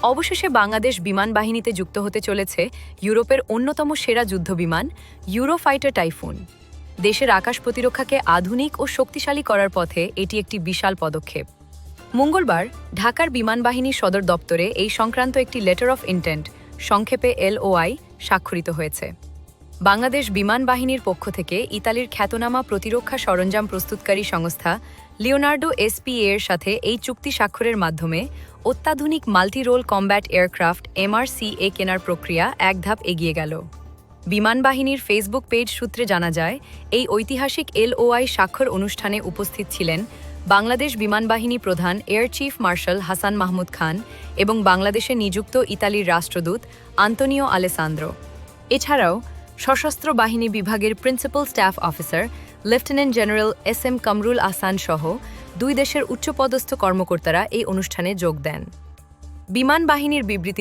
অবশেষে বাংলাদেশ বিমান বাহিনীতে যুক্ত হতে চলেছে ইউরোপের অন্যতম সেরা যুদ্ধবিমান ইউরোফাইটার টাইফুন। দেশের আকাশ প্রতিরক্ষাকে আধুনিক ও শক্তিশালী করার পথে এটি একটি বিশাল পদক্ষেপ। মঙ্গলবার ঢাকার বিমান বাহিনীর সদর দপ্তরে এই সংক্রান্ত একটি লেটার অফ ইন্টেন্ট, সংক্ষেপে LOI, স্বাক্ষরিত হয়েছে। বাংলাদেশ বিমান বাহিনীর পক্ষ থেকে ইতালির খ্যাতনামা প্রতিরক্ষা সরঞ্জাম প্রস্তুতকারী সংস্থা লিওনার্ডো SPA এর সাথে এই চুক্তি স্বাক্ষরের মাধ্যমে অত্যাধুনিক multi role combat aircraft MRCA কেনার প্রক্রিয়া এক ধাপ এগিয়ে গেল। বিমান বাহিনীর ফেসবুক পেজ সূত্রে জানা যায়, এই ঐতিহাসিক LOI স্বাক্ষর অনুষ্ঠানে উপস্থিত ছিলেন বাংলাদেশ বিমান বাহিনী প্রধান air chief marshal Hasan Mahmud Khan এবং বাংলাদেশে নিযুক্ত ইতালির রাষ্ট্রদূত আন্তোনিও আলেসান্দ্রো। এছাড়াও সশস্ত্র বাহিনী বিভাগের principal staff officer lieutenant general SM Kamrul Ahsan সহ দুই দেশের উচ্চপদস্থ কর্মকর্তারা এই অনুষ্ঠানে যোগ দেন। বিমান বাহিনীর বিবৃতি